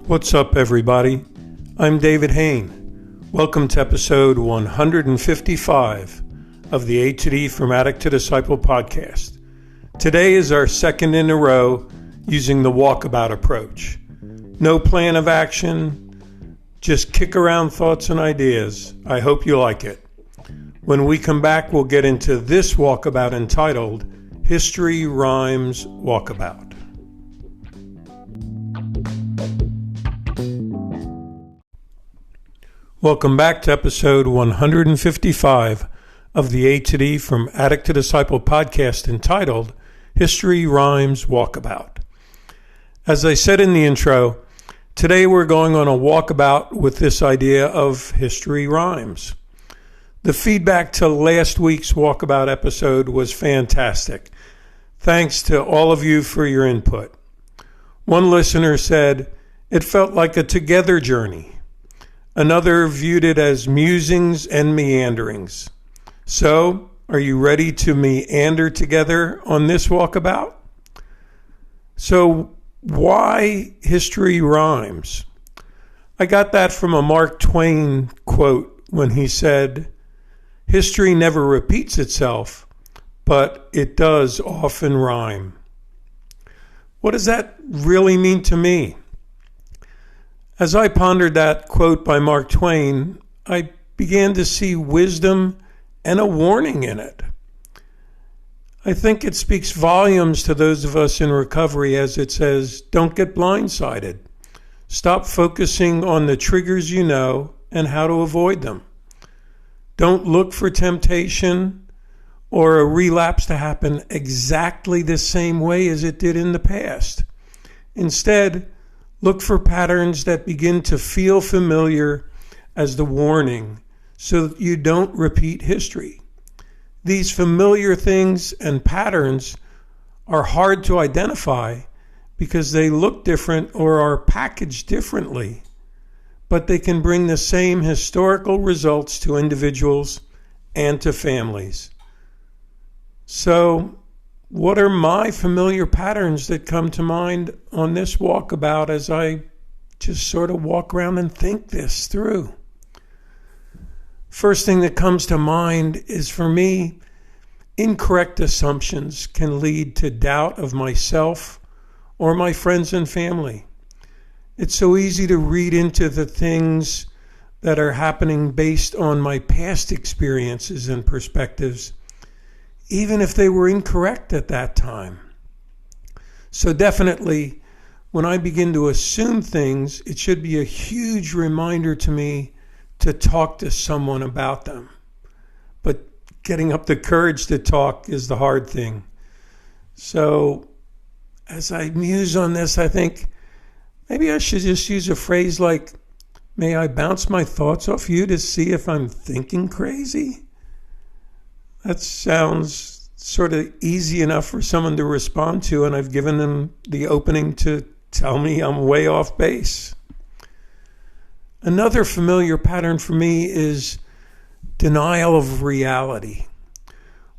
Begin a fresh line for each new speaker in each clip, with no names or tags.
What's up, everybody? I'm David Hain. Welcome to episode 155 of the A to D From Addict to Disciple podcast. Today is our second in a row using the Walkabout approach. No plan of action, just kick around thoughts and ideas. I hope you like it. When we come back, we'll get into this walkabout entitled History Rhymes Walkabout. Welcome back to episode 155 of the A to D From Addict to Disciple podcast entitled History Rhymes Walkabout. As I said in the intro, today we're going on a walkabout with this idea of history rhymes. The feedback to last week's walkabout episode was fantastic. Thanks to all of you for your input. One listener said it felt like a together journey. Another viewed it as musings and meanderings. So, are you ready to meander together on this walkabout? So, why history rhymes? I got that from a Mark Twain quote when he said, "History never repeats itself, but it does often rhyme." What does that really mean to me? As I pondered that quote by Mark Twain, I began to see wisdom and a warning in it. I think it speaks volumes to those of us in recovery as it says, don't get blindsided. Stop focusing on the triggers you know and how to avoid them. Don't look for temptation or a relapse to happen exactly the same way as it did in the past. Instead, look for patterns that begin to feel familiar as the warning so that you don't repeat history. These familiar things and patterns are hard to identify because they look different or are packaged differently, but they can bring the same historical results to individuals and to families. So, what are my familiar patterns that come to mind on this walkabout as I just sort of walk around and think this through? First thing that comes to mind is, for me, incorrect assumptions can lead to doubt of myself or my friends and family. It's so easy to read into the things that are happening based on my past experiences and perspectives, even if they were incorrect at that time. So definitely, when I begin to assume things, it should be a huge reminder to me to talk to someone about them. But getting up the courage to talk is the hard thing. So as I muse on this, I think maybe I should just use a phrase like, may I bounce my thoughts off you to see if I'm thinking crazy? That sounds sort of easy enough for someone to respond to, and I've given them the opening to tell me I'm way off base. Another familiar pattern for me is denial of reality,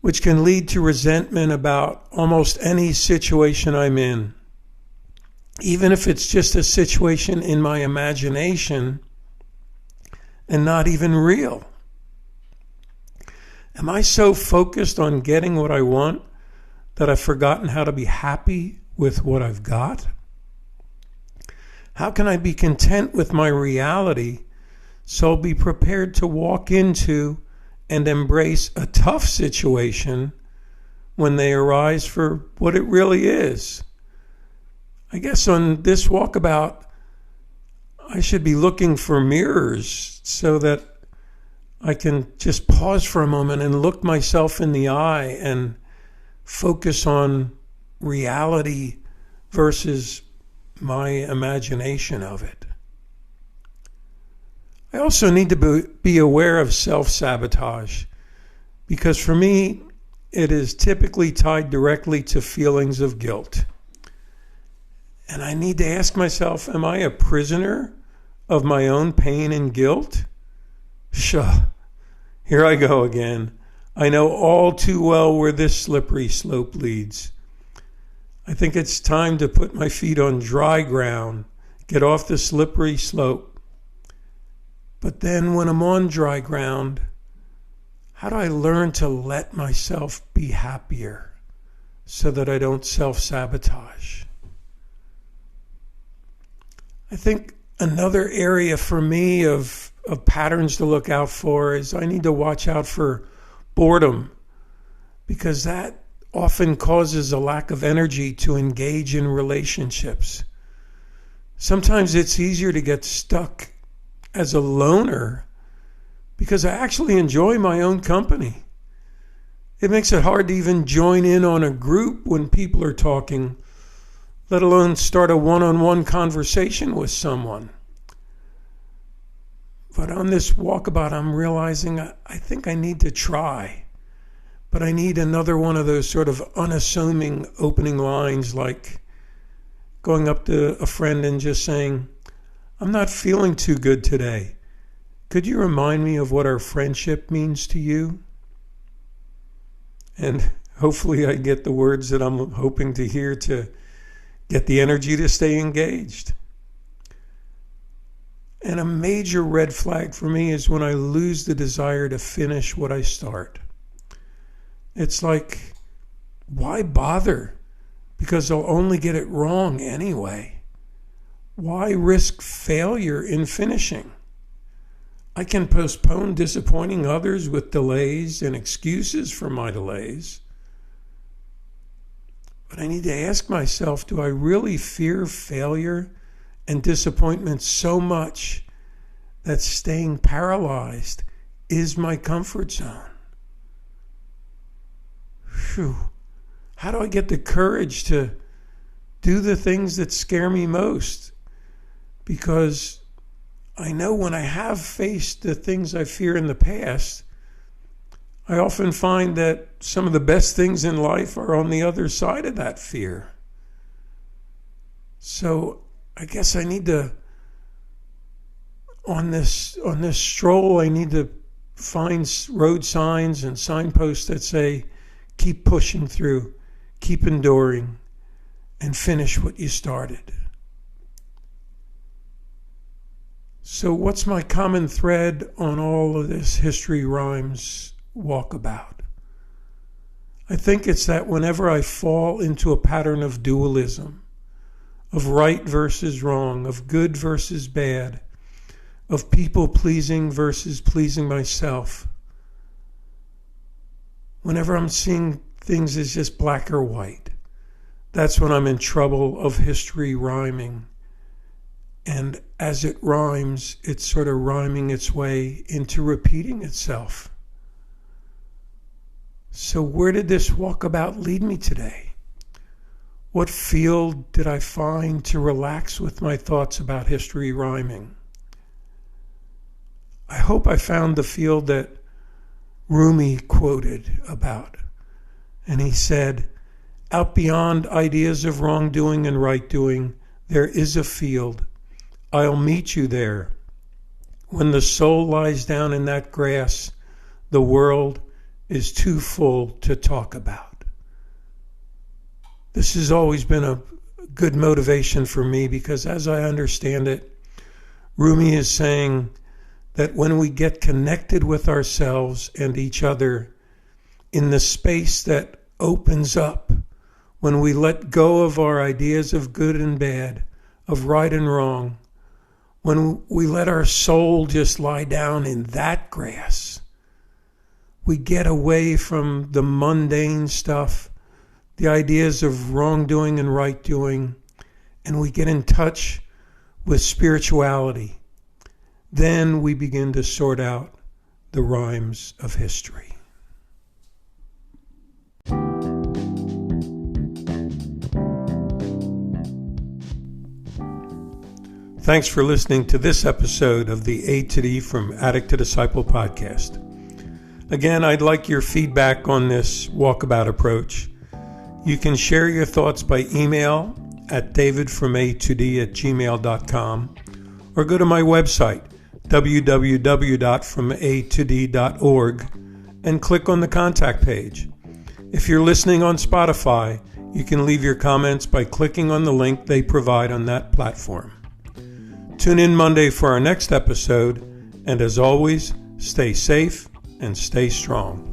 which can lead to resentment about almost any situation I'm in. Even if it's just a situation in my imagination and not even real. Am I so focused on getting what I want that I've forgotten how to be happy with what I've got? How can I be content with my reality so I'll be prepared to walk into and embrace a tough situation when they arise for what it really is? I guess on this walkabout, I should be looking for mirrors so that I can just pause for a moment and look myself in the eye and focus on reality versus my imagination of it. I also need to be aware of self-sabotage because for me, it is typically tied directly to feelings of guilt. And I need to ask myself, am I a prisoner of my own pain and guilt? Here I go again. I know all too well where this slippery slope leads. I think it's time to put my feet on dry ground, get off the slippery slope. But then when I'm on dry ground, how do I learn to let myself be happier so that I don't self-sabotage? I think another area for me of patterns to look out for is I need to watch out for boredom, because that often causes a lack of energy to engage in relationships. Sometimes it's easier to get stuck as a loner because I actually enjoy my own company. It makes it hard to even join in on a group when people are talking, let alone start a one-on-one conversation with someone. But on this walkabout, I'm realizing I think I need to try. But I need another one of those sort of unassuming opening lines, like going up to a friend and just saying, "I'm not feeling too good today. Could you remind me of what our friendship means to you?" And hopefully I get the words that I'm hoping to hear to get the energy to stay engaged. And a major red flag for me is when I lose the desire to finish what I start. It's like, why bother? Because I'll only get it wrong anyway. Why risk failure in finishing? I can postpone disappointing others with delays and excuses for my delays. But I need to ask myself, do I really fear failure and disappointment so much that staying paralyzed is my comfort zone? Phew. How do I get the courage to do the things that scare me most? Because I know when I have faced the things I fear in the past, I often find that some of the best things in life are on the other side of that fear. So I guess I need to, on this stroll, I need to find road signs and signposts that say, keep pushing through, keep enduring, and finish what you started. So what's my common thread on all of this History Rhymes walkabout? I think it's that whenever I fall into a pattern of dualism, of right versus wrong, of good versus bad, of people pleasing versus pleasing myself, whenever I'm seeing things as just black or white, that's when I'm in trouble of history rhyming. And as it rhymes, it's sort of rhyming its way into repeating itself. So where did this walkabout lead me today? What field did I find to relax with my thoughts about history rhyming? I hope I found the field that Rumi quoted about. And he said, "Out beyond ideas of wrongdoing and right doing, there is a field. I'll meet you there. When the soul lies down in that grass, the world is too full to talk about." This has always been a good motivation for me because as I understand it, Rumi is saying that when we get connected with ourselves and each other in the space that opens up, when we let go of our ideas of good and bad, of right and wrong, when we let our soul just lie down in that grass, we get away from the mundane stuff, the ideas of wrongdoing and right doing, and we get in touch with spirituality. Then we begin to sort out the rhymes of history. Thanks for listening to this episode of the A to D from Addict to Disciple podcast. Again, I'd like your feedback on this walkabout approach. You can share your thoughts by email at davidfroma2d@gmail.com or go to my website, www.froma2d.org, and click on the contact page. If you're listening on Spotify, you can leave your comments by clicking on the link they provide on that platform. Tune in Monday for our next episode, and as always, stay safe and stay strong.